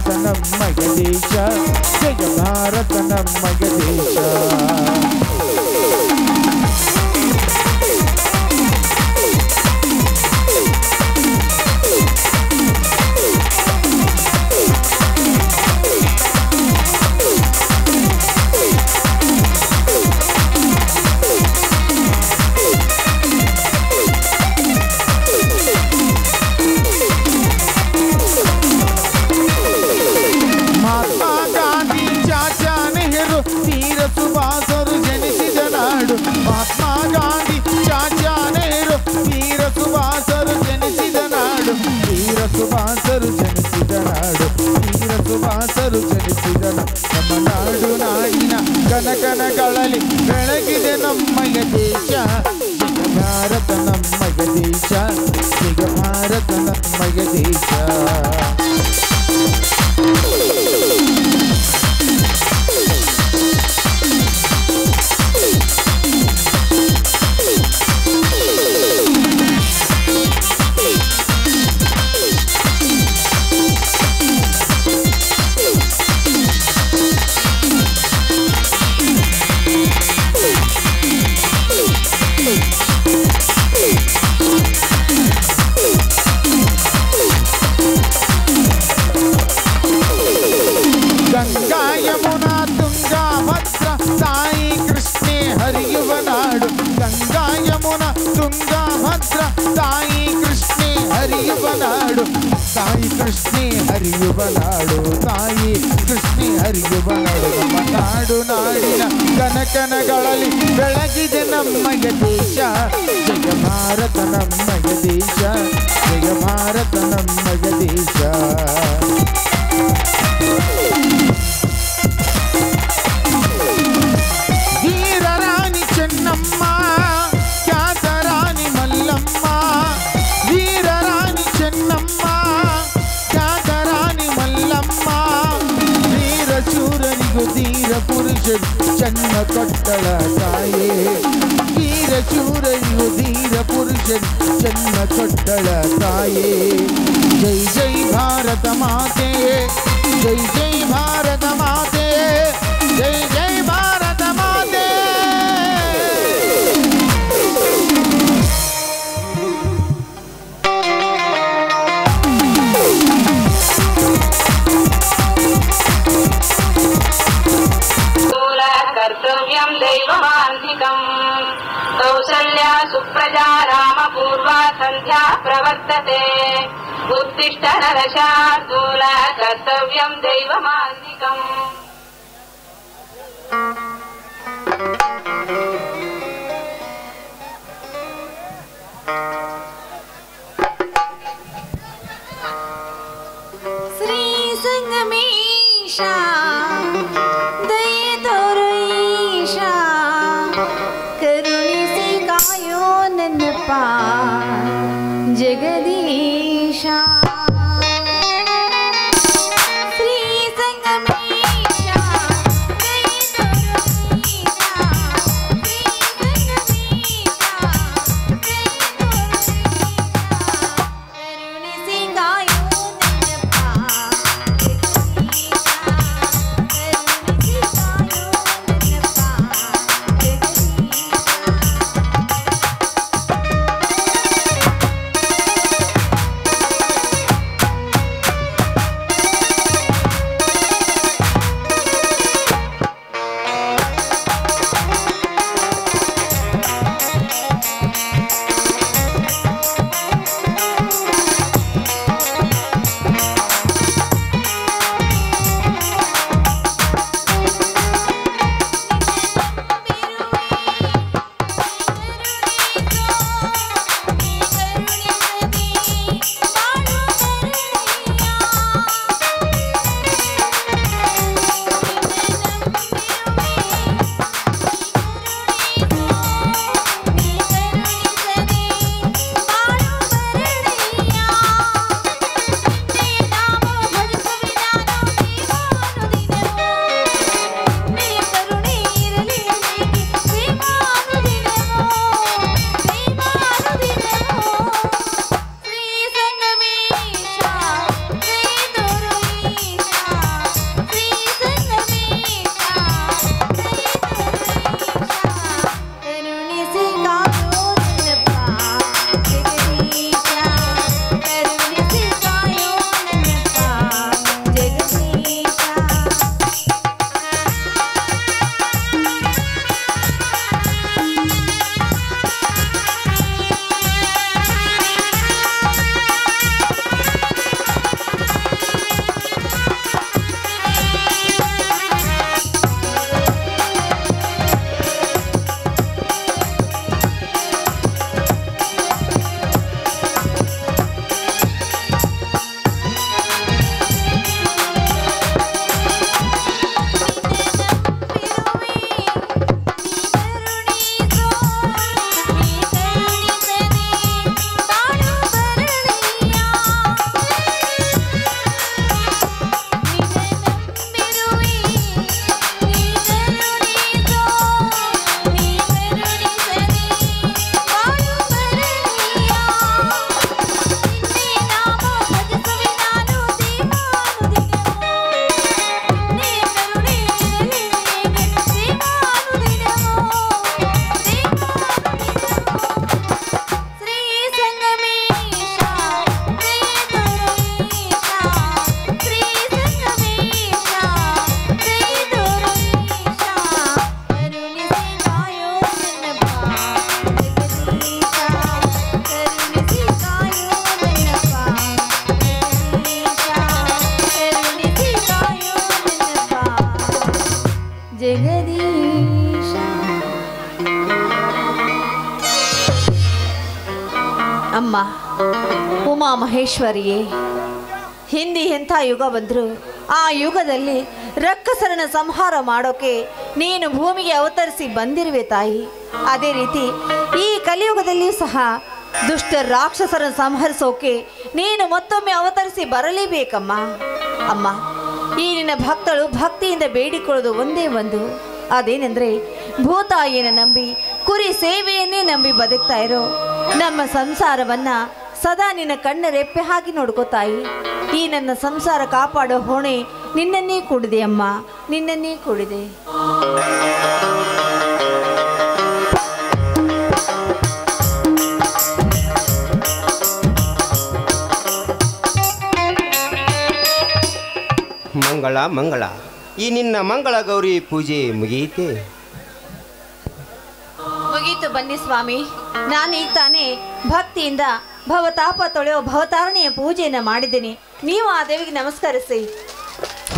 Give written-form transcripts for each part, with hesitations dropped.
ಭಾರತ ನಮ್ಮಯ ದೇಶ, ಜಯ ಭಾರತ ನಮ್ಮಯ ದೇಶ. ಸುಭಾಸರು ಜನಿಸಿದ ನಾಡು, ಮಹಾತ್ಮ ಗಾಂಧಿ ಚಾಚಾ ನೆಹರು ವೀರ ಸುಭಾಸರು ಜನಿಸಿದ ನಾಡು, ವೀರ ಸುಭಾಸರು ಜನಿಸಿದ ನಾಡು, ವೀರ ಸುಭಾಸರು ಜನಿಸಿದ ನಮ್ಮ ನಾಡು. ನಾಡಿನ ಕನಕನಗಳಲ್ಲಿ ಬೆಳಗಿದೆ ನಮ್ಮಯ ದೇಶ, ಜಯ ಭಾರತ ನಮ್ಮಯ ದೇಶ, ಜಯ ಭಾರತ ನಮ್ಮಯ ದೇಶ. ಗಂಗಾ ಯಮುನಾ ತುಂಗಾ ಭದ್ರಾ ತಾಯಿ ಕೃಷ್ಣೆ ಹರಿಯುವ ನಾಡು, ಗಂಗಾ ಯಮುನಾ ತುಂಗಾ ಭದ್ರಾ ತಾಯಿ ಕೃಷ್ಣೆ ಹರಿಯುವ ನಾಡು, ತಾಯಿ ಕೃಷ್ಣೆ ಹರಿಯುವ ನಾಡು, ತಾಯಿ ಕೃಷ್ಣೆ ಹರಿಯುವ ನಾಡು. ನಮ್ಮ ನಾಡು ನಾಡಿನ ಕನಕನಗಳಲ್ಲಿ ಬೆಳಗಿದೆ ನಮ್ಮಯ ದೇಶ, ಜಯ ಭಾರತ ನಮ್ಮಯ ದೇಶ, ಜಯ ಭಾರತ ನಮ್ಮಯ ದೇಶ. ವೀರರಾಣಿ ಚೆನ್ನಮ್ಮ ಖ್ಯಾತ ರಾಣಿ ಮಲ್ಲಮ್ಮ, ವೀರರಾಣಿ ಚೆನ್ನಮ್ಮ ಖ್ಯಾತ ರಾಣಿ ಮಲ್ಲಮ್ಮ, ವೀರ ಶೂರನಿಗೂ ಧೀರ ಪುರುಷರು ಚೆನ್ನ ಕೊಟ್ಟಳ ತಾಯೇ, ವೀರ ಶೂರನಿಗೂ ಧೀರ ಪುರುಷರು ಚೆನ್ನ ಕೊಟ್ಟಳ ತಾಯೇ. ಜೈ ಜೈ ಭಾರತ ಮಾತೆ, ಜೈ ಜೈ ಭಾರತ ಮಾತೆ, ಜೈ ಜೈ ಭಾರತ ಮಾತೆ. कर्तव्यं दैवमान्तिकं कौसल्या सुप्रजा रामपूर्वा सन्ध्या प्रवर्तते उत्तिष्ठ नरशार्दूल कर्तव्यं दैवमान्तिकम्. श्री संगमेशा दये तोरो ईशा, करुणिसे कायो ನನ್ನ जगदीशा. श्री संगमेशा दये तोरो ईशा, श्री संगमेशा दये तोरो ईशा, करुणिसे कायो ಅಮ್ಮ ಉಮಾ ಮಹೇಶ್ವರಿಯೇ, ಹಿಂದೆ ಎಂಥ ಯುಗ ಬಂದರೂ ಆ ಯುಗದಲ್ಲಿ ರಕ್ಕಸರನ ಸಂಹಾರ ಮಾಡೋಕೆ ನೀನು ಭೂಮಿಗೆ ಅವತರಿಸಿ ಬಂದಿರುವೆ ತಾಯಿ. ಅದೇ ರೀತಿ ಈ ಕಲಿಯುಗದಲ್ಲಿಯೂ ಸಹ ದುಷ್ಟ ರಾಕ್ಷಸರನ್ನು ಸಂಹರಿಸೋಕೆ ನೀನು ಮತ್ತೊಮ್ಮೆ ಅವತರಿಸಿ ಬರಲೇಬೇಕಮ್ಮ. ಅಮ್ಮ, ಈ ನಿನ್ನ ಭಕ್ತಳು ಭಕ್ತಿಯಿಂದ ಬೇಡಿಕೊಳ್ಳೋದು ಒಂದೇ ಒಂದು, ಅದೇನೆಂದರೆ ಭೂತಾಯಿಯನ್ನು ನಂಬಿ ಕುರಿ ಸೇವೆಯನ್ನೇ ನಂಬಿ ಬದುಕ್ತಾ ಇರೋ ನಮ್ಮ ಸಂಸಾರವನ್ನ ಸದಾ ನಿನ್ನ ಕಣ್ಣ ರೆಪ್ಪೆ ಹಾಕಿ ನೋಡ್ಕೋತಾಯಿ. ಈ ನನ್ನ ಸಂಸಾರ ಕಾಪಾಡೋ ಹೊಣೆ ನಿನ್ನನ್ನೇ ಕೂಡಿದೆ ಅಮ್ಮ, ನಿನ್ನನ್ನೇ ಕೂಡಿದೆ. ಮಂಗಳ ಮಂಗಳ, ಈ ನಿನ್ನ ಮಂಗಳ ಗೌರಿ ಪೂಜೆ ಮುಗಿಯಿತೆ? ಮುಗೀತು ಬನ್ನಿ ಸ್ವಾಮಿ. ನಾನೀಗ ತಾನೇ ಭಕ್ತಿಯಿಂದ ಭವತಾಪ ತೊಳೆಯೋ ಭವತಾರಣಿಯ ಪೂಜೆಯನ್ನು ಮಾಡಿದ್ದೀನಿ. ನೀವು ಆ ದೇವಿಗೆ ನಮಸ್ಕರಿಸಿ.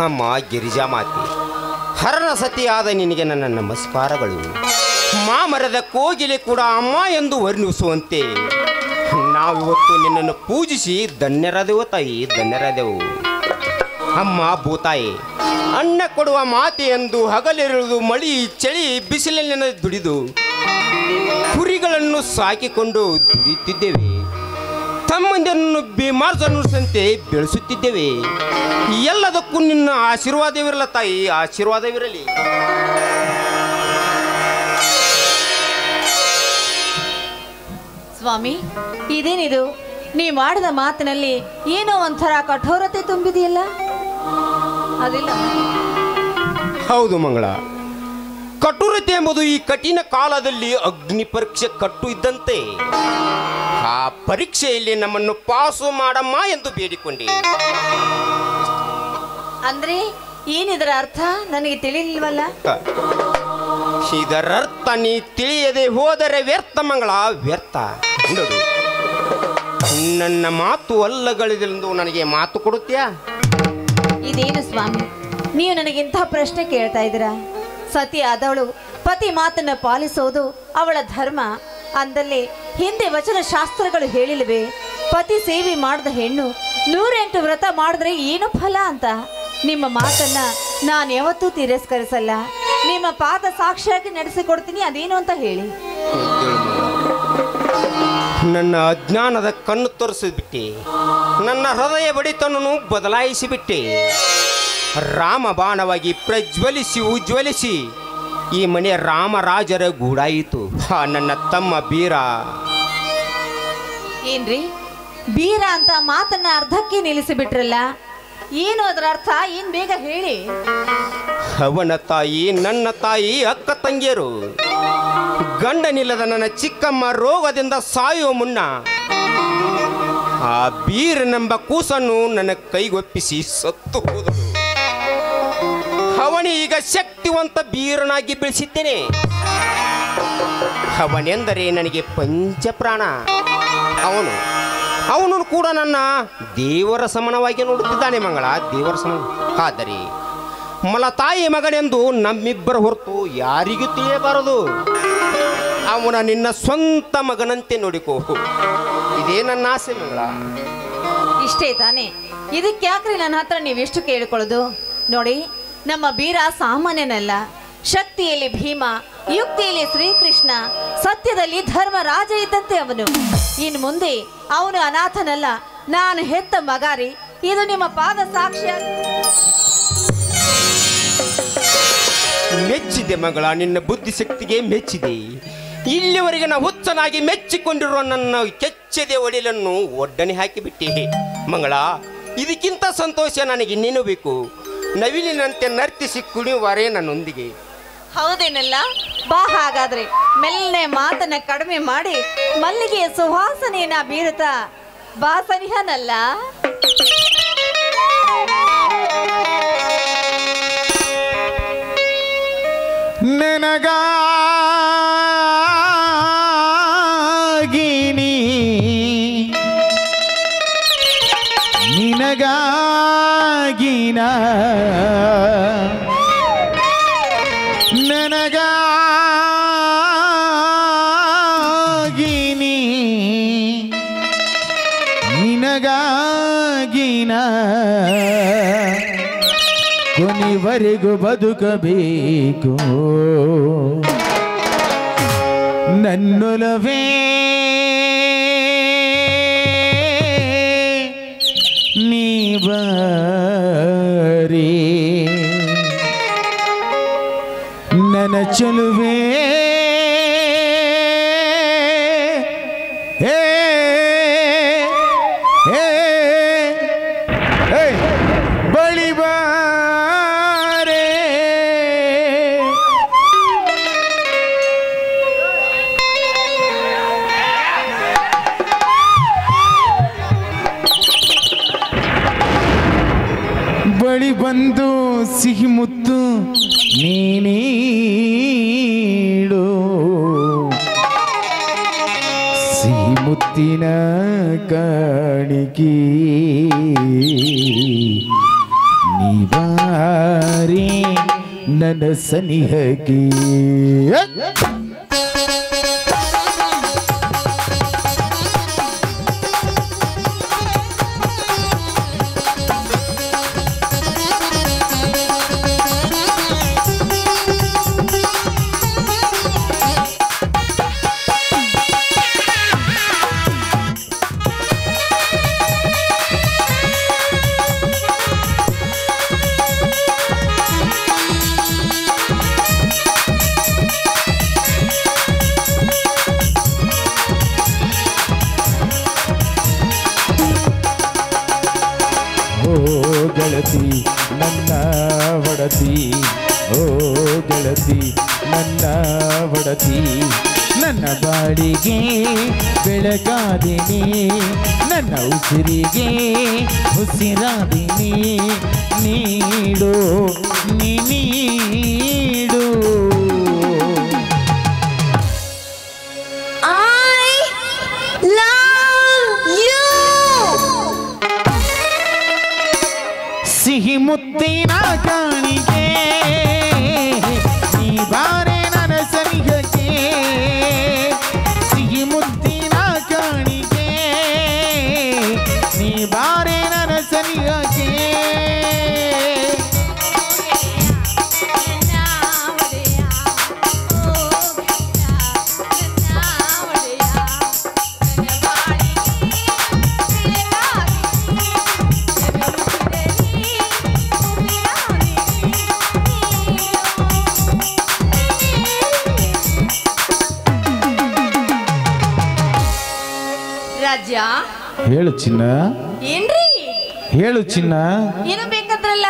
ಅಮ್ಮ ಗಿರಿಜಾ ಮಾತೆ, ಹರನ ಸತಿಯಾದ ನಿನಗೆ ನನ್ನ ನಮಸ್ಕಾರಗಳು. ಮಾಮರದ ಕೋಗಿಲೆ ಕೂಡ ಅಮ್ಮ ಎಂದು ವರ್ಣಿಸುವಂತೆ ನಾವಿವತ್ತು ನಿನ್ನನ್ನು ಪೂಜಿಸಿ ಧನ್ಯರಾದೆವು ತಾಯಿ, ಧನ್ಯರಾದೆವು. ಅಮ್ಮ ಭೂತಾಯಿ, ಅನ್ನ ಕೊಡುವ ಮಾತೆ ಎಂದು ಹಗಲಿರುವುದು ಮಳಿ ಚಳಿ ಬಿಸಿಲಿನ ದುಡಿದು ಕುರಿಗಳನ್ನು ಸಾಕಿಕೊಂಡು ದುಡಿಯುತ್ತಿದ್ದೇವೆ. ತಮ್ಮಂದಿರನ್ನು ಬಿಮಾರ್ಜನುಸಂತೆ ಬೆಳೆಸುತ್ತಿದ್ದೇವೆ. ಎಲ್ಲದಕ್ಕೂ ನಿನ್ನ ಆಶೀರ್ವಾದವಿರಲ್ಲ ತಾಯಿ, ಆಶೀರ್ವಾದವಿರಲಿ. ಸ್ವಾಮಿ, ಇದೇನಿದು? ನೀ ಮಾಡಿದ ಮಾತಿನಲ್ಲಿ ಏನೋ ಒಂಥರ ಕಠೋರತೆ ತುಂಬಿದೆಯಲ್ಲ? ಅದಿಲ್ಲ. ಹೌದು ಮಂಗಳ, ಕಠೋರತೆ ಎಂಬುದು ಈ ಕಠಿಣ ಕಾಲದಲ್ಲಿ ಅಗ್ನಿ ಪರೀಕ್ಷೆ ಕಟ್ಟು ಇದ್ದಂತೆ. ಆ ಪರೀಕ್ಷೆಯಲ್ಲಿ ನಮ್ಮನ್ನು ಪಾಸು ಮಾಡಮ್ಮ ಎಂದು ಬೇಡಿಕೊಂಡೆ. ಅಂದ್ರೆ ಏನಿದರ ಅರ್ಥ ನನಗೆ ತಿಳಿಲಿಲ್ವಲ್ಲ? ಇದರರ್ಥ ನೀ ತಿಳಿಯದೆ ಹೋದರೆ ವ್ಯರ್ಥ ಮಂಗಳ, ವ್ಯರ್ಥ. ನೋಡು, ನನ್ನ ಮಾತು ಅಲ್ಲಗಳಿದೆಂದು ನನಗೆ ಮಾತು ಕೊಡುತ್ತೀಯಾ? ಇದೇನು ಸ್ವಾಮಿ, ನೀವು ನನಗಿಂಥ ಪ್ರಶ್ನೆ ಕೇಳ್ತಾ ಇದ್ದೀರಾ? ಸತಿ ಆದವಳು ಪತಿ ಮಾತನ್ನ ಪಾಲಿಸೋದು ಅವಳ ಧರ್ಮ ಅಂದಲ್ಲೇ ಹಿಂದೆ ವಚನ ಶಾಸ್ತ್ರಗಳು ಹೇಳಿಲ್ವೇ? ಪತಿ ಸೇವೆ ಮಾಡಿದ ಹೆಣ್ಣು 108 ವ್ರತ ಮಾಡಿದ್ರೆ ಏನು ಫಲ ಅಂತ. ನಿಮ್ಮ ಮಾತನ್ನ ನಾನು ಯಾವತ್ತೂ ತಿರಸ್ಕರಿಸಲ್ಲ. ನಿಮ್ಮ ಪಾದ ಸಾಕ್ಷಿಯಾಗಿ ನಡೆಸಿಕೊಡ್ತೀನಿ, ಅದೇನು ಅಂತ ಹೇಳಿ. ನನ್ನ ಅಜ್ಞಾನದ ಕಣ್ಣು ತೋರಿಸಿಬಿಟ್ಟೆ, ನನ್ನ ಹೃದಯ ಬಡಿತನನ್ನು ಬದಲಾಯಿಸಿಬಿಟ್ಟೆ. ರಾಮ ಬಾಣವಾಗಿ ಪ್ರಜ್ವಲಿಸಿ ಉಜ್ವಲಿಸಿ ಈ ಮನೆ ರಾಮರಾಜರ ಗೂಡಾಯಿತು. ನನ್ನ ತಮ್ಮ ಬೀರ. ಏನ್ರಿ ಬೀರ ಅಂತ ಮಾತನ್ನ ಅರ್ಧಕ್ಕೆ ನಿಲ್ಲಿಸಿಬಿಟ್ರಲ್ಲ, ಏನು ಅದರ ಅರ್ಥ? ಏನ್ ಬೇಗ ಹೇಳಿ. ಅವನ ತಾಯಿ, ನನ್ನ ತಾಯಿ, ಅಕ್ಕ ತಂಗಿಯರು, ಗಂಡನಿಲ್ಲದ ನನ್ನ ಚಿಕ್ಕಮ್ಮ ರೋಗದಿಂದ ಸಾಯುವ ಮುನ್ನ ಆ ಬೀರನೆಂಬ ಕೂಸನ್ನು ನನ್ನ ಕೈಗೊಪ್ಪಿಸಿ ಸತ್ತು ಹೋದರು. ಅವನೇ ಈಗ ಶಕ್ತಿವಂತ ಬೀರನಾಗಿ ಬೆಳೆಸಿದ್ದೇನೆ. ಅವನೆಂದರೆ ನನಗೆ ಪಂಚಪ್ರಾಣ. ಅವನು ಕೂಡ ನನ್ನ ದೇವರ ಸಮಾನವಾಗಿ ನೋಡುತ್ತಿದ್ದಾನೆ ಮಂಗಳ, ದೇವರ ಸಮಾನ. ಆದರೆ ಮಲತಾಯಿ ಮಗನೆಂದು ನಮ್ಮಿಬ್ಬರ ಹೊರತು ಯಾರಿಗೂ ತಿಳಿಯಬಾರದು. ಅವನ ನಿನ್ನ ಸ್ವಂತ ಮಗನಂತೆ ನೋಡಿಕೋ. ಇದೇ ನನ್ನ ಆಸೆ ಮಂಗಳ. ಇಷ್ಟೇ ತಾನೆ? ಇದಕ್ಕೆ ಯಾಕ್ರಿ ನನ್ನ ಹತ್ರ ನೀವೆಷ್ಟು ಕೇಳಿಕೊಳ್ಳೋದು? ನೋಡಿ, ನಮ್ಮ ಬೀರ ಸಾಮಾನ್ಯನಲ್ಲ. ಶಕ್ತಿಯಲ್ಲಿ ಭೀಮ, ಯುಕ್ತಿಯಲ್ಲಿ ಶ್ರೀಕೃಷ್ಣ, ಸತ್ಯದಲ್ಲಿ ಧರ್ಮರಾಜ ಇದ್ದಂತೆ ಅವನು. ಇನ್ನು ಮುಂದೆ ಅವನು ಅನಾಥನಲ್ಲ, ನಾನು ಹೆತ್ತ ಮಗಾರಿ. ಇದು ನಿಮ್ಮ ಪಾದ ಸಾಕ್ಷ್ಯ. ಮೆಚ್ಚಿದೆ ಮಗಳ, ನಿನ್ನ ಬುದ್ಧಿಶಕ್ತಿಗೆ ಮೆಚ್ಚಿದೆ. ಇಲ್ಲಿವರೆಗೆ ನಾ ಹುಚ್ಚನಾಗಿ ಮೆಚ್ಚಿಕೊಂಡಿರುವ ನನ್ನ ಕೆಚ್ಚದೆ ಒಡಿಲನ್ನು ಒಡ್ಡನೆ ಹಾಕಿಬಿಟ್ಟೆ ಮಂಗಳ. ಇದಕ್ಕಿಂತ ಸಂತೋಷ ನನಗೆ ಇನ್ನೇನು ಬೇಕು? ನವಿಲಿನಂತೆ ನರ್ತಿಸಿ ಕುಣಿಯುವರೇ ನನ್ನೊಂದಿಗೆ. ಹೌದೇನಲ್ಲ? ಬಾ, ಹಾಗಾದ್ರೆ ಮೆಲ್ಲನೆ ಮಾತನ್ನ ಕಡಿಮೆ ಮಾಡಿ ಮಲ್ಲಿಗೆಯ ಸುವಾಸನೆಯನ್ನ ಬೀರುತ್ತಾ ಬಾ ಸನಿಹನಲ್ಲ. ನಿನಗಾಗಿನ ನನಗಾಗಿನಿ ನಿನಗಾಗಿನ ಕೊನೆವರೆಗೂ ಬದುಕಬೇಕು ನನ್ನೊಲವೇ ನೀ ಬಾರಿ ನನ್ನ ಚೆಲುವೆ ಬಳಿ ಬಾರೆ ಬಳಿ ಬಂದು ಸಿಹಿ ಮುತ್ತು ನೀಡು ಸಿಹಿ ಮುತ್ತಿನ ಕಾಣಿಕೆ ನೀ ಬಾರಿ ನನ್ನ ಸನಿಹಕ್ಕೆ ಗೆಳತಿ ನನ್ನ ಒಡತಿ ಓ ಗೆಳತಿ ನನ್ನ ಒಡತಿ ನನ್ನ ಬಾಳಿಗೆ ಬೆಳಗಾದಿನಿ ನನ್ನ ಉಸಿರಿಗೆ ಉಸಿರಾದಿನಿ ನೀಡು ನೀಡು ಸಿಹಿ ಮುತ್ತಿನ ಕಾಣಿಕೆ ನೀ ಬಾರೆ ನನ್ನ ಸನಿಹಕ್ಕೆ ಸಿಹಿ ಮುತ್ತಿನ ಕಾಣಿಕೆ ನೀ ಬಾರೆ ನನ್ನ ಸನಿಹಕ್ಕೆ ರಾಜ್ಯ ಹೇಳು ಚಿನ್ನ ಏನ್ರಿ ಹೇಳು ಚಿನ್ನ ಏನು ಬೇಕಂದ್ರಲ್ಲ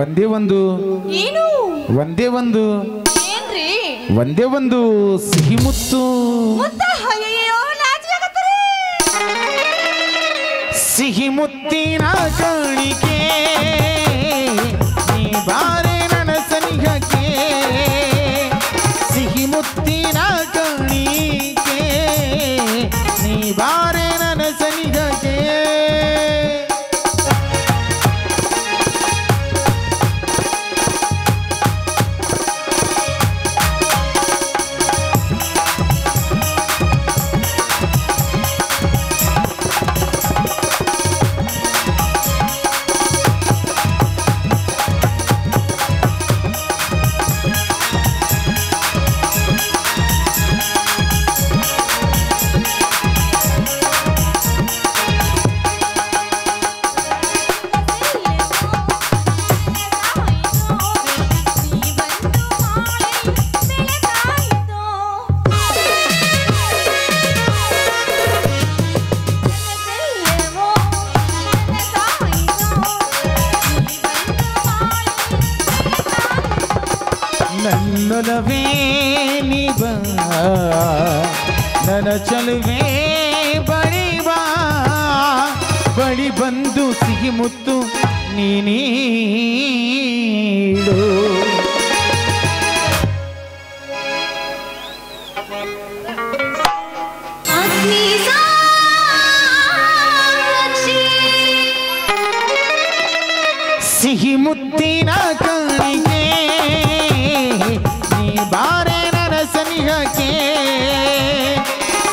ಒಂದೇ ಒಂದು ಏನು ಒಂದೇ ಒಂದು ಏನ್ರಿ ಒಂದೇ ಒಂದು ಸಿಹಿ ಮುತ್ತು ಮುತ್ತ ಅಯ್ಯಯ್ಯೋ ನಾಚಿಕೆ ಆಗತ್ರಿ ಸಿಹಿ ಮುತ್ತಿನ ಕಾಣಿಕೆ ನೀ ಬಾರೆ ನನ್ನ ಸನಿಹಕ್ಕೆ ಸಿಹಿ ಮುತ್ತಿನ ಕಾಣಿಕೆ ನೀ ಬಾರೆ ನನ್ನ ಸನಿಹಕ್ಕೆ ನನ್ನೊಲವೇ ನೀ ಬಾ ನನ್ನ ಚಲುವೆ ಬಳಿ ಬಾ ಬಳಿ ಬಂದು ಸಿಹಿ ಮುತ್ತು ನೀಡು ಸಿಹಿ ಮುತ್ತಿನ ಕಾಣಿಕೆ ನೀ ಬಾರೆ ನನ್ನ ಸನಿಹಕ್ಕೆ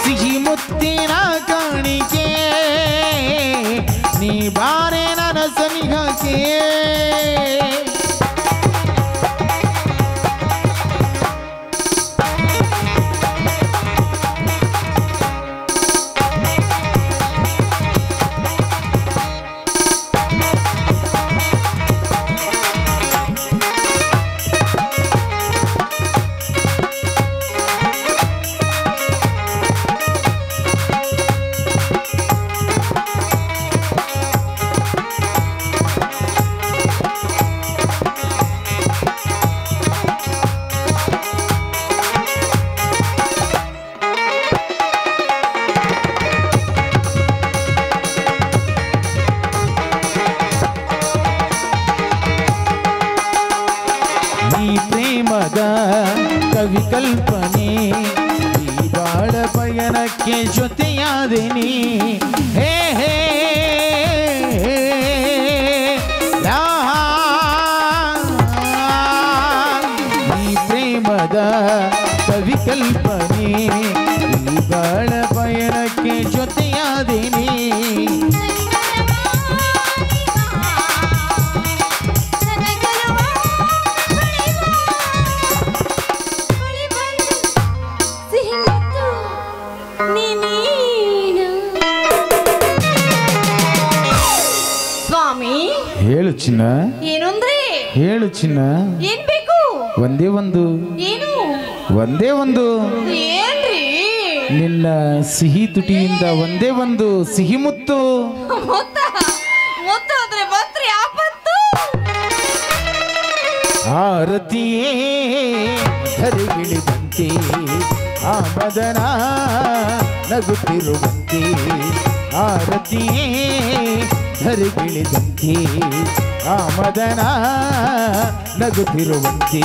ಸಿಹಿ ಮುತ್ತಿನ ಕಾಣಿಕೆ ನೀ ಬಾರೆ ನನ್ನ ಸನಿಹಕ್ಕೆ ಕವಿ ಕಲ್ಪನೆ ಈ ಬಾಳ ಪಯಣಕ್ಕೆ ಜೊತೆಯಾದೆನಿ ಹೇ ಹೇ ಈ ಪ್ರೇಮದ ಕವಿ ಕಲ್ಪನೆ ಈ ಬಾಳ ಪಯಣಕ್ಕೆ ಜೊತೆಯಾದೆನಿ ಹೇಳು ಚಿನ್ನ ಏನಂದ್ರೆ ಹೇಳು ಚಿನ್ನ ಏನ್ ಬೇಕು ಒಂದೇ ಒಂದು ಏನು ಒಂದೇ ಒಂದು ಏನ್ರಿ ನಿನ್ನ ಸಿಹಿ ತುಟಿಯಿಂದ ಒಂದೇ ಒಂದು ಸಿಹಿ ಮುತ್ತು ಮುತ್ತು ಅಂದ್ರೆ ಬಂತ್ರಿ ಆಪತ್ತು ಆರತಿಯೇ ಧರಿಗಿಳಿದಂತೆ ಆ ಮದನ ನಗುತ್ತಿರುವಂತೆ ಆರತಿಯೇ ಧರಿಗಿಳಿದಂತೆ ಆ ಮದನ ನಗುತ್ತಿರುವಂತೆ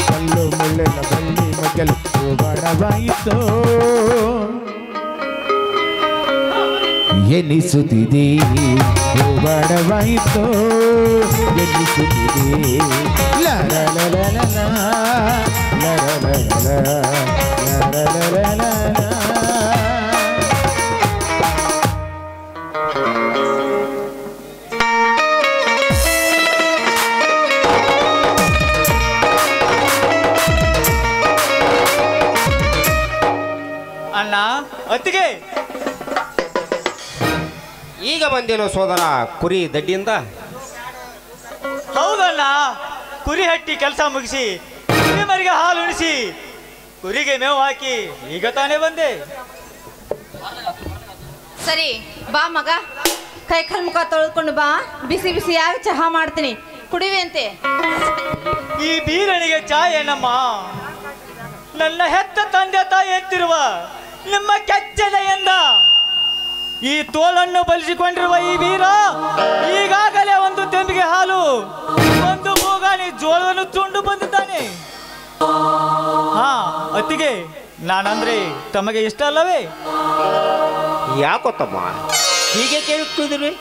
ಕಲ್ಲು ಮುಳ್ಳಿನ ಬಳ್ಳಿ ಮಗಲು ಬಣವಾಯಿತು ಎನಿಸುತ್ತಿದೆ ಬಣವಾಯಿತು ಎನಿಸುತ್ತಿದೆ ಲರ ಲರ ಲರ ಲರ ಲರ ಲರ ಅಣ್ಣ ಅತ್ತಿಗೆ ಈಗ ಬಂದೇನೋ ಸೋದರ ಕುರಿ ದಡ್ಡಿಯಿಂದ ಹೌದಣ್ಣ ಕುರಿ ಹಟ್ಟಿ ಕೆಲಸ ಮುಗಿಸಿ ಕುರಿ ಮರಿಗೆ ಹಾಲು ಉಣಿಸಿ ಕುರಿಗೆ ಮೇವು ಹಾಕಿ ಈಗ ತಾನೇ ಬಂದೆ ಸರಿ ಬಾ ಮಗ ಕೈ ಕಾಲು ಮುಖ ತೊಳ್ಕೊಂಡು ಬಾ ಬಿಸಿ ಬಿಸಿ ಯಾಕೆ ಚಹಾ ಮಾಡ್ತೀನಿ ಕುಡಿವೆ ಅಂತೆ ಈ ಬೀರಣಿಗೆ ಚಾಯ್ ಏನಮ್ಮ ನನ್ನ ಹೆತ್ತ ತಂದೆ ತಾಯಿ ಎತ್ತಿರುವ ನಿಮ್ಮ ಕೆಚ್ಚೆದೆಯಿಂದ ಈ ತೋಳನ್ನು ಬಲಿಸಿಕೊಂಡಿರುವ ಈ ವೀರ ಈಗಾಗಲೇ ಒಂದು ತೆಂಬಿಗೆ ಹಾಲು ಒಂದು ಮೂಗಾನಿ ಜೋಳವನ್ನು ತುಂಡು ಬಂದಿದ್ದಾನೆ ಹಾ ಅತ್ತಿಗೆ ನಾನಂದ್ರೆ ತಮಗೆ ಇಷ್ಟ ಅಲ್ಲವೇ ಯಾಕೋ ತಮ್ಮ ಹೀಗೆ ಕೇಳುತ್ತಿದ್ರಿ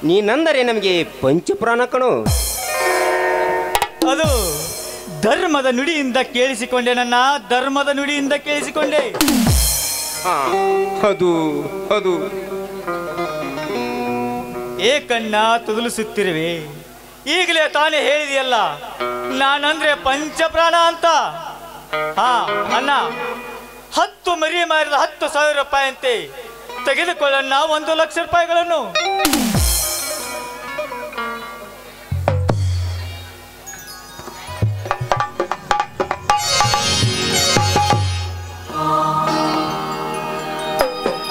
ನೀನಂದರೆ ನಮಗೆ ಪಂಚಪ್ರಾಣ ಕಣು ಅದು ಧರ್ಮದ ನುಡಿಯಿಂದ ಕೇಳಿಸಿಕೊಂಡೆ ನನ್ನ ಧರ್ಮದ ನುಡಿಯಿಂದ ಕೇಳಿಸಿಕೊಂಡೆ ಅದು ಅದು ಏಕಣ್ಣ ತುದುಲಿಸುತ್ತಿರುವೆ ಈಗಲೇ ತಾನೇ ಹೇಳಿದೆಯಲ್ಲ ನಾನಂದ್ರೆ ಪಂಚಪ್ರಾಣ ಅಂತ ಹಾ ಅಣ್ಣ 10 ಮರಿ ಮಾರಿದ 10,000 ರೂಪಾಯಿ ಅಂತೆ ತೆಗೆದುಕೊಳ್ಳಣ್ಣ 1 ಲಕ್ಷ ರೂಪಾಯಿಗಳನ್ನು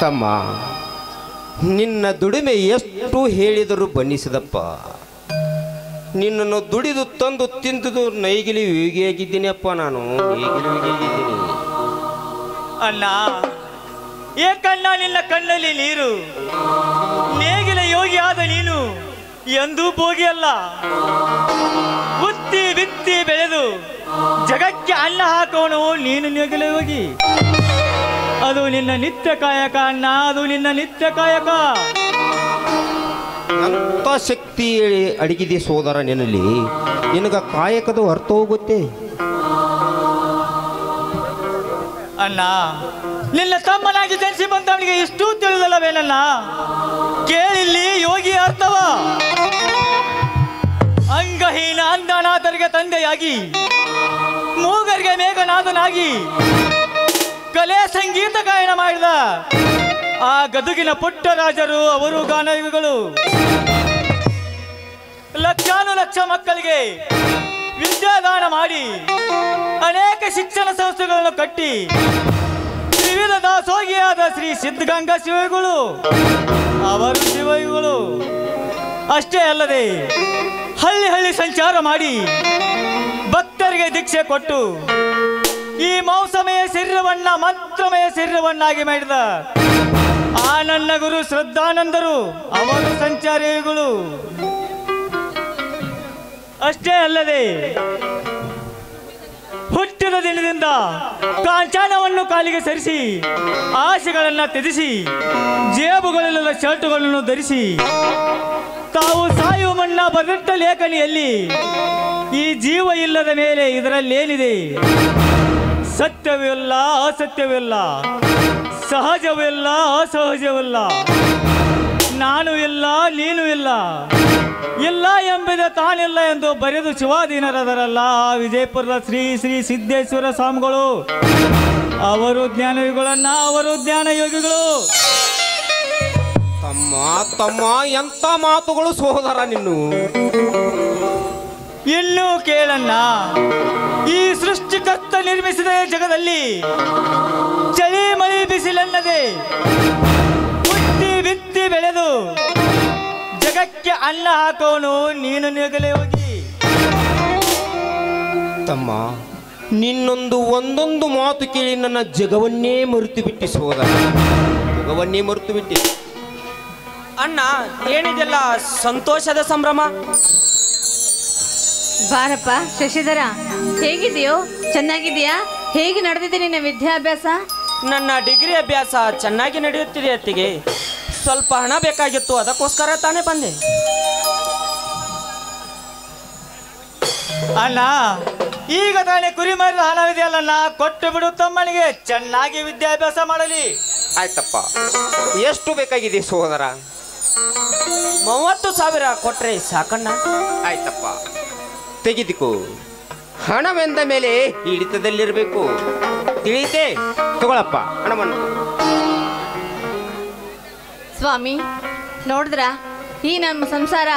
ತಮ್ಮ ನಿನ್ನ ದುಡಿಮೆ ಎಷ್ಟು ಹೇಳಿದರೂ ಬನ್ನಿಸಿದಪ್ಪ ನಿನ್ನನ್ನು ದುಡಿದು ತಂದು ತಿಂದುದು ನೈಗಿಲಿ ವೇಗಿಯಾಗಿದ್ದೀನಿ ಅಪ್ಪ ನಾನು ನೇಗಿಲಿ ವೇಗಿಯಾಗಿದ್ದೀನಿ ಅಣ್ಣ ಏಕಣ್ಣ ನಿನ್ನ ಕಣ್ಣಲ್ಲಿ ನೀರು ನೇಗಿಲ ಯೋಗಿ ಆದ ನೀನು ಎಂದೂ ಭೋಗಿ ಅಲ್ಲ ಉತ್ತಿ ಬಿತ್ತಿ ಬೆಳೆದು ಜಗಕ್ಕೆ ಅನ್ನ ಹಾಕೋನು ನೀನು ನೇಗಿಲ ಯೋಗಿ ಅದು ನಿನ್ನ ನಿತ್ಯ ಕಾಯಕ ಅಣ್ಣ ಅದು ನಿನ್ನ ನಿತ್ಯ ಕಾಯಕ ಅಂತ ಶಕ್ತಿ ಅಡಗಿದೆ ಸೋದರ ನಿನ್ನಲ್ಲಿ ನಿನಗ ಕಾಯಕದ ಅರ್ಥ ಹೋಗುತ್ತೆ ಅಣ್ಣ ನಿನ್ನ ತಮ್ಮನಾಗಿ ಜನಿಸಿ ಬಂದವನಿಗೆ ಇಷ್ಟೂ ತಿಳಿದಲ್ಲವೇನಣ್ಣ ಕೇಳಿಲ್ಲಿ ಯೋಗಿ ಅರ್ಥವ. ಅಂಗಹೀನ ಅಂಧನಾಥರಿಗೆ ತಂದೆಯಾಗಿ, ಮೂಗರಿಗೆ ಮೇಘನಾಥನಾಗಿ, ಕಲೆ ಸಂಗೀತ ಗಾಯನ ಮಾಡಿದ ಆ ಗದುಗಿನ ಪುಟ್ಟ ರಾಜರು ಅವರು ಗಾನವಿಗಳು. ಲಕ್ಷಾನುಲಕ್ಷ ಮಕ್ಕಳಿಗೆ ವಿದ್ಯಾದಾನ ಮಾಡಿ ಅನೇಕ ಶಿಕ್ಷಣ ಸಂಸ್ಥೆಗಳನ್ನು ಕಟ್ಟಿ ವಿವಿಧ ದಾಸೋಗಿಯಾದ ಶ್ರೀ ಸಿದ್ಧಗಂಗಾ ಶಿವಗಳು ಅವರು ಶಿವಗಳು. ಅಷ್ಟೇ ಅಲ್ಲದೆ ಹಳ್ಳಿ ಹಳ್ಳಿ ಸಂಚಾರ ಮಾಡಿ ಭಕ್ತರಿಗೆ ದೀಕ್ಷೆ ಕೊಟ್ಟು ಈ ಮೌಸಮಯ ಶರೀರವನ್ನ ಮಂತ್ರಮಯ ಶರೀರವನ್ನಾಗಿ ಮಾಡಿದ ಆ ನನ್ನ ಗುರು ಶ್ರದ್ಧಾನಂದರು ಅವರು ಸಂಚಾರಿಗಳು. ಅಷ್ಟೇ ಅಲ್ಲದೆ ಹುಟ್ಟಿದ ದಿನದಿಂದ ಕಾಂಚಾಣವನ್ನು ಕಾಲಿಗೆ ಸರಿಸಿ ಆಸೆಗಳನ್ನು ತ್ಯಜಿಸಿ ಜೇಬುಗಳೆಲ್ಲ ಶರ್ಟುಗಳನ್ನು ಧರಿಸಿ ತಾವು ಸಾಯುವ ಮಣ್ಣ ಬರೆದಿಟ್ಟ ಲೇಖನಿಯಲ್ಲಿ ಈ ಜೀವ ಇಲ್ಲದ ಮೇಲೆ ಇದರಲ್ಲೇನಿದೆ, ಸತ್ಯವಿಲ್ಲ ಅಸತ್ಯವಿಲ್ಲ, ಸಹಜವಿಲ್ಲ ಅಸಹಜವಿಲ್ಲ, ನಾನು ಇಲ್ಲ ನೀನು ಇಲ್ಲ, ಇಲ್ಲ ಎಂಬುದೇ ತಾನಿಲ್ಲ ಎಂದು ಬರೆದು ಶಿವಾಧೀನರದರಲ್ಲ ವಿಜಯಪುರದ ಶ್ರೀ ಶ್ರೀ ಸಿದ್ದೇಶ್ವರ ಸ್ವಾಮಿಗಳು ಅವರು ಜ್ಞಾನಯೋಗಿಗಳನ್ನ ಅವರು ಜ್ಞಾನ ಯೋಗಿಗಳು. ತಮ್ಮ ತಮ್ಮ ಎಂತ ಮಾತುಗಳು ಸೋದರ ನಿನ್ನು. ಇನ್ನು ಕೇಳಣ್ಣ, ಈ ಸೃಷ್ಟಿಕರ್ತ ನಿರ್ಮಿಸಿದ ಜಗದಲ್ಲಿ ಚಳಿ ಮಳಿ ಬಿಸಿಲನ್ನದೆ ಹುಟ್ಟಿ ಬಿತ್ತಿ ಬೆಳೆದು ಜಗಕ್ಕೆ ಅನ್ನ ಹಾಕೋನು ನೀನು ನಿಗಲೇ ಹೋಗಿ. ತಮ್ಮ ನಿನ್ನೊಂದು ಒಂದೊಂದು ಮಾತು ಕೇಳಿ ನನ್ನ ಜಗವನ್ನೇ ಮರೆತು ಬಿಟ್ಟಿ ಸೋದರ, ಜಗವನ್ನೇ ಮರೆತು ಬಿಟ್ಟಿ. ಅಣ್ಣ ಏನಿದೆಲ್ಲ ಸಂತೋಷದ ಸಂಭ್ರಮ? ಬಾರಪ್ಪ ಶಶಿಧರ, ಹೇಗಿದೆಯೋ? ಚೆನ್ನಾಗಿದೆಯಾ? ಹೇಗೆ ನಡೆದಿದೆ ನಿನ್ನ ವಿದ್ಯಾಭ್ಯಾಸ? ನನ್ನ ಡಿಗ್ರಿ ಅಭ್ಯಾಸ ಚೆನ್ನಾಗಿ ನಡೆಯುತ್ತಿದೆ ಅತ್ತಿಗೆ. ಸ್ವಲ್ಪ ಹಣ ಬೇಕಾಗಿತ್ತು, ಅದಕ್ಕೋಸ್ಕರ ತಾನೇ ಬಂದೆ. ಅಣ್ಣ ಈಗ ತಾನೇ ಕುರಿ ಮಾರಿದ ಹಣವಿದೆಯಲ್ಲ, ಕೊಟ್ಟು ಬಿಡು ತಮ್ಮನಿಗೆ, ಚೆನ್ನಾಗಿ ವಿದ್ಯಾಭ್ಯಾಸ ಮಾಡಲಿ. ಆಯ್ತಪ್ಪ, ಎಷ್ಟು ಬೇಕಾಗಿದೆ ಸೋದರ? 30,000 ಕೊಟ್ರೆ ಸಾಕಣ್ಣ. ಆಯ್ತಪ್ಪ, ತೆಗೆದುಕೋ. ಹಣವೆಂದ ಮೇಲೆ ಹಿಡಿತದಲ್ಲಿರಬೇಕು, ತಿಳಿತೆ? ತಗೊಳಪ್ಪ ಹಣವನ್ನು. ಸ್ವಾಮಿ ನೋಡಿದ್ರ, ಈ ನಮ್ಮ ಸಂಸಾರ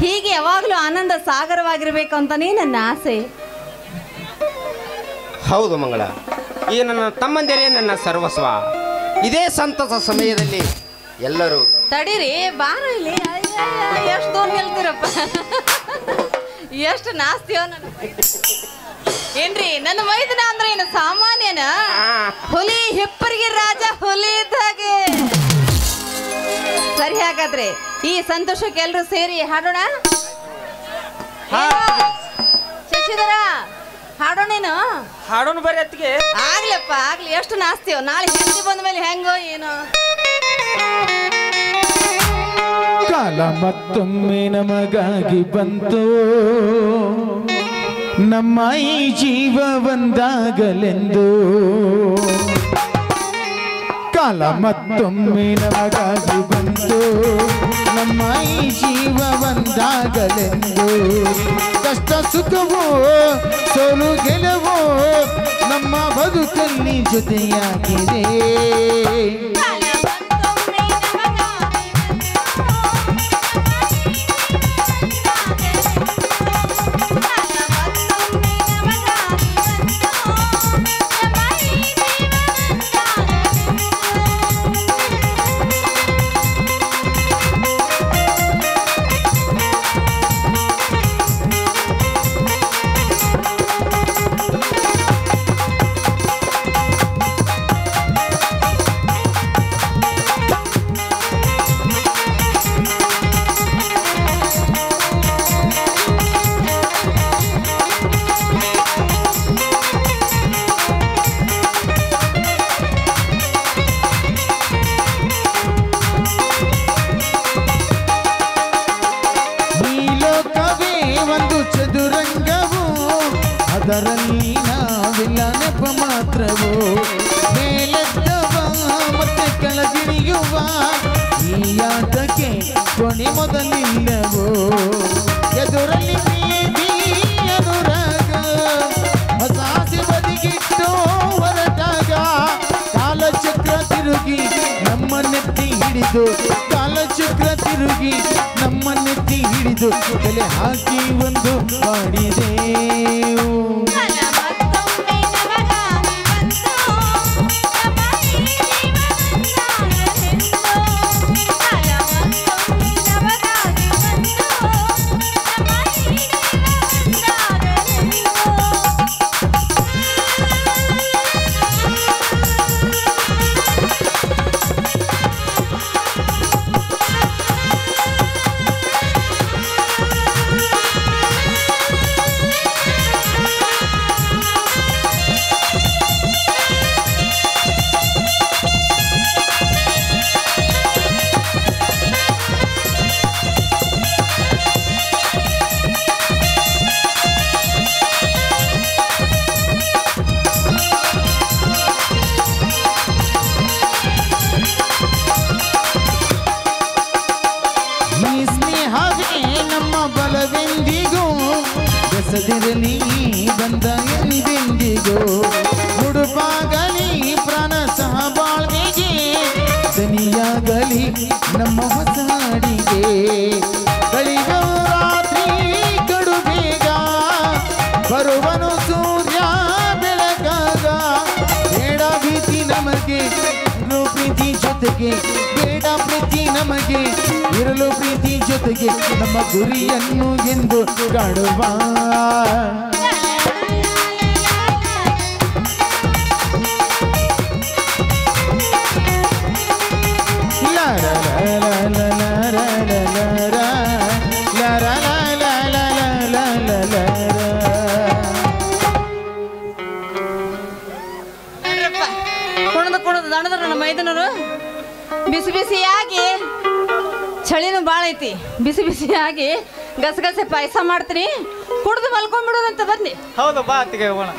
ಹೀಗೆ ಯಾವಾಗಲೂ ಆನಂದ ಸಾಗರವಾಗಿರ್ಬೇಕು ಅಂತಾನೇ ನನ್ನ ಆಸೆ. ಹೌದು ಮಂಗಳ, ಈ ನನ್ನ ತಮ್ಮಂದಿರೇ ನನ್ನ ಸರ್ವಸ್ವ. ಇದೇ ಸಂತಸ ಸಮಯದಲ್ಲಿ ಎಲ್ಲರೂ ತಡೀರಿ, ಬಾರ ಇಲ್ಲಿ. ಎಷ್ಟು ದೂರ ನಿಲ್ತೀರಪ್ಪ, ಎಷ್ಟು ನಾಸ್ತಿಯೋ ನನ್ನ. ಏನ್ರಿ ನನ್ನ ಮೈದನ ಅಂದ್ರೆ ಏನು ಸಾಮಾನ್ಯನ? ಹುಲಿ ಹಿಪ್ಪರಿಗೆ ರಾಜ ಹುಲಿ ಇದ್ದಾಗೆ. ಸರಿ, ಹಾಗಾದ್ರೆ ಈ ಸಂತೋಷಕ್ಕೆ ಎಲ್ರು ಸೇರಿ ಹಾಡೋಣ. ಶಶಿಧರ, ಹಾಡೋಣೇನು? ಹಾಡೋಣ ಬರ್ರಿ ಅತ್ತಿಗೆ. ಆಗ್ಲಪ್ಪ ಆಗ್ಲಿ, ಎಷ್ಟು ನಾಸ್ತಿಯೋ. ನಾಳೆ ಹೆಂಡತಿ ಬಂದ ಮೇಲೆ ಹೆಂಗೋ ಏನೋ. ಕಾಲ ಮತ್ತೊಮ್ಮೆ ನಮಗಾಗಿ ಬಂತು, ನಮ್ಮ ಈ ಜೀವ ಒಂದಾಗಲೆಂದು. ಕಾಲ ಮತ್ತೊಮ್ಮೆ ನಮಗಾಗಿ ಬಂತು, ನಮ್ಮ ಈ ಜೀವ ಒಂದಾಗಲೆಂದು. ಕಷ್ಟ ಸುಖವೋ ಸೋಲು ಗೆಲುವೋ ನಮ್ಮ ಬದುಕಲ್ಲಿ ಜೊತೆಯಾಗಿದೆ. ಅದರಲ್ಲಿ ನಾವಿಲ್ಲ ನೆಪ ಮಾತ್ರವೋ, ಮೇಲೆದ್ದವ ಮತ್ತೆ ಕೆಳಗಿಳಿಯುವ ಯಾತಕ್ಕೆ ಕೊನೆ ಮೊದಲಿಲ್ಲವೋ ಎದುರಲ್ಲಿ ಪ್ರೀತಿ ಅನುರಾಗ ಹೊಸಾಸಿ ಬದಿಗಿಟ್ಟು ಹೊರಟಾಗ ಕಾಲಚಕ್ರ ತಿರುಗಿ ನಮ್ಮ ನೆತ್ತಿ ಹಿಡಿದು ಕಾಲಚಕ್ರ ತಿರುಗಿ ನಮ್ಮ ನೆತ್ತಿ ಹಿಡಿದು ತಲೆ ಹಾಕಿ ಒಂದು ಮಾಡಿದೆವು ಬೆಸದಿರಲಿ ಬಂದ ಎಂದೆಂದಿಗೋ ಹುಡುಪಾಗಲಿ ಪ್ರಾಣ ಸಹ ಬಾಳ್ವೆಗೆ ದನಿಯಾಗಲಿ ನಮ್ಮ ಹೊಸ ಹಾಡಿಗೆ ಕಳಿವ ರಾತ್ರಿ ಕಡು ಬೇಗ ಬರುವನು ಸೂರ್ಯ ಬೆಳಗಾಗ ಬೇಡ ಭೀತಿ ನಮಗೆ ಪ್ರೀತಿ ಜೊತೆಗೆ ಬೇಡ ಪ್ರೀತಿ ನಮಗೆ ಇರಲು ಪ್ರೀತಿ ಜೊತೆಗೆ ನಮ್ಮ ಗುರಿಯನ್ನು ಎಂದು ಕಾಡುವ ದಣದ್ರ ನನ್ನ ಮೈದನರು ಬಿಸಿ ಬಿಸಿಯಾಗಿ ಚಳಿನೂ ಭಾಳ ಐತಿ ಬಿಸಿ ಬಿಸಿಯಾಗಿ ಗಸಗಸೆ ಪಾಯಸ ಮಾಡ್ತೀನಿ ಕುಡ್ದು ಮಲ್ಕೊಂಡ್ಬಿಡೋದಂತ ಬನ್ನಿ ಹೌದು ಬಾ ಅತ್ತಿಗೆ ಹೋಗೋಣ